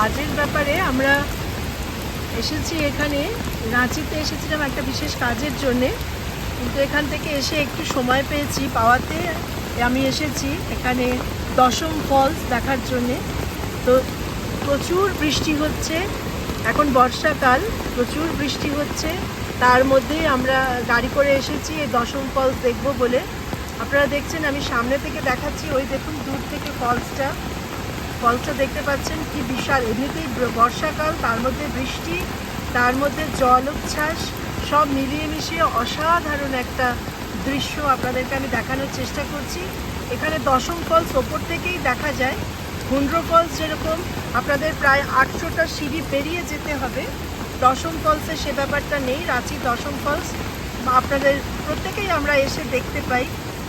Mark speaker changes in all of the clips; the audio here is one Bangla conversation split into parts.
Speaker 1: কাজের ব্যাপারে আমরা এসেছি এখানে, রাঁচিতে এসেছিলাম একটা বিশেষ কাজের জন্যে, কিন্তু এখান থেকে এসে একটু সময় পেয়েছি পাওয়াতে আমি এসেছি এখানে দশম ফলস দেখার জন্যে। তো প্রচুর বৃষ্টি হচ্ছে, এখন বর্ষাকাল, প্রচুর বৃষ্টি হচ্ছে, তার মধ্যেই আমরা গাড়ি করে এসেছি এই দশম ফলস দেখব বলে। আপনারা দেখছেন আমি সামনে থেকে দেখাচ্ছি, ওই দেখুন দূর থেকে ফলসটা দেখতে পাচ্ছেন, কি বিশাল। এমনিতেই বর্ষাকাল, তার মধ্যে বৃষ্টি, তার মধ্যে জল উচ্ছ্বাস, সব মিলিয়ে মিশিয়ে অসাধারণ একটা দৃশ্য আপনাদেরকে আমি দেখানোর চেষ্টা করছি। এখানে দশম ফলস ওপর থেকেই দেখা যায়। হুন্ড্রো ফলস যেরকম আপনাদের প্রায় 800টা সিঁড়ি পেরিয়ে যেতে হবে, দশম ফলসে সে ব্যাপারটা নেই। রাঁচি দশম ফলস আপনাদের প্রত্যেকেই আমরা এসে দেখতে পাই।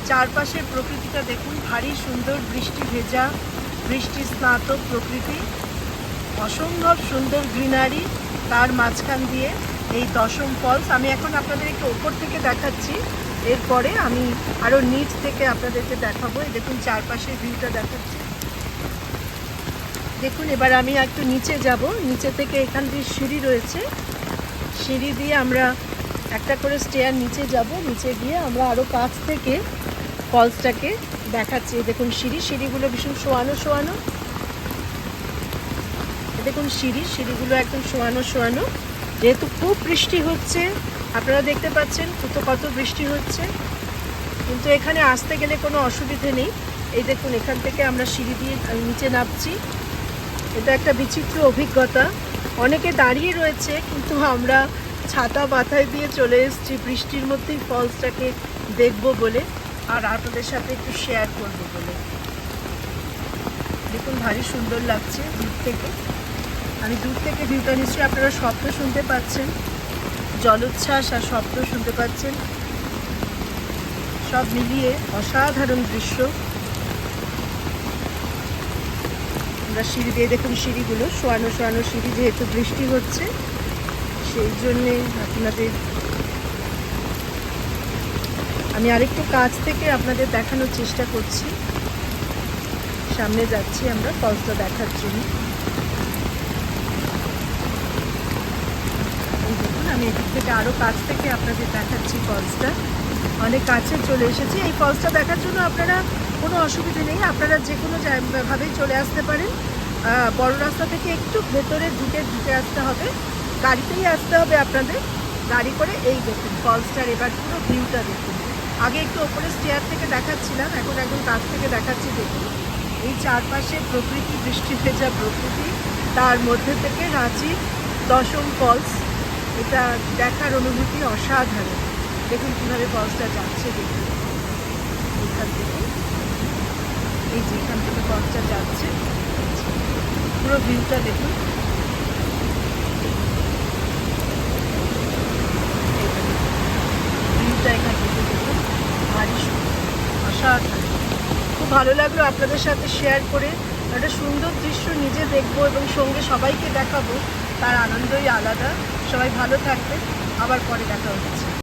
Speaker 1: চারপাশের প্রকৃতিটা দেখুন, ভারী সুন্দর, বৃষ্টি ভেজা, বৃষ্টি স্নাত প্রকৃতি, অসম্ভব সুন্দর গ্রিনারি, তার মাঝখান দিয়ে এই দশম ফলস। আমি এখন আপনাদের একটু ওপর থেকে দেখাচ্ছি, এরপরে আমি আরও নিচ থেকে আপনাদেরকে দেখাবো। এই দেখুন চারপাশের ভিউটা দেখাচ্ছি। দেখুন এবার আমি একটু নিচে যাব, নিচে থেকে এখান দিয়ে সিঁড়ি রয়েছে, সিঁড়ি দিয়ে আমরা একটা করে স্টেয়ার নিচে যাব, নিচে গিয়ে আমরা আরও কাছ থেকে ফলসটাকে দেখাচ্ছি। দেখুন সিঁড়িগুলো ভীষণ শোয়ানো, দেখুন সিঁড়িগুলো একদম শোয়ানো। যেহেতু খুব বৃষ্টি হচ্ছে, আপনারা দেখতে পাচ্ছেন কত বৃষ্টি হচ্ছে, কিন্তু এখানে আসতে গেলে কোনো অসুবিধে নেই। এই দেখুন এখান থেকে আমরা সিঁড়ি দিয়ে নিচে নামছি। এটা একটা বিচিত্র অভিজ্ঞতা। অনেকে দাঁড়িয়ে রয়েছে, কিন্তু আমরা ছাতা মাথায় দিয়ে চলে এসেছি বৃষ্টির মধ্যেই ফলসটাকে দেখব বলে, আর আপনাদের সাথে একটু শেয়ার করব বলে। দেখুন ভারী সুন্দর লাগছে দূর থেকে। আমি দূর থেকে ভিউটা নিশ্চয়ই আপনারা শব্দ শুনতে পাচ্ছেন, জলোচ্ছ্বাস আর শব্দ শুনতে পাচ্ছেন, সব মিলিয়ে অসাধারণ দৃশ্য। আমরা সিঁড়ি দিয়ে, দেখুন সিঁড়িগুলো শোয়ানো সিঁড়ি, যেহেতু বৃষ্টি হচ্ছে সেই জন্যে আপনাদের আমি আরেকটু কাছ থেকে আপনাদের দেখানোর চেষ্টা করছি। সামনে যাচ্ছি আমরা ফলসটা দেখার জন্য। দেখুন আমি এদিক থেকে আরও কাছ থেকে আপনাদের দেখাচ্ছি ফলসটা, অনেক কাছে চলে এসেছি। এই ফলসটা দেখার জন্য আপনারা কোনো অসুবিধা নেই, আপনারা যে কোনো ভাবেই চলে আসতে পারেন। বড় রাস্তা থেকে একটু ভেতরে ঢুকে আসতে হবে, গাড়িতেই আসতে হবে আপনাদের, গাড়ি করে। এই দেখুন ফলসটার এবার পুরো ভিউটা দেখুন। আগে একটু ওপরে স্টেয়ার থেকে দেখাচ্ছিলাম, এখন একদম কাছ থেকে দেখাচ্ছি। দেখুন এই চারপাশে প্রকৃতি, বৃষ্টি ভেজা প্রকৃতি, তার মধ্যে থেকে রাঁচির দশম ফলস, এটা দেখার অনুভূতি অসাধারণ। দেখুন কীভাবে ফলসটা যাচ্ছে, দেখুন এখান থেকে, এই যে এখান থেকে ফলসটা যাচ্ছে, পুরো ভিউটা দেখুন। ভিউটা এখান থেকে দেখুন, ভারী সুন্দর, অসাধারণ। খুব ভালো লাগলো আপনাদের সাথে শেয়ার করে। একটা সুন্দর দৃশ্য নিজে দেখবো এবং সঙ্গে সবাইকে দেখাবো, তার আনন্দই আলাদা। সবাই ভালো থাকবেন, আবার পরে দেখা হচ্ছে।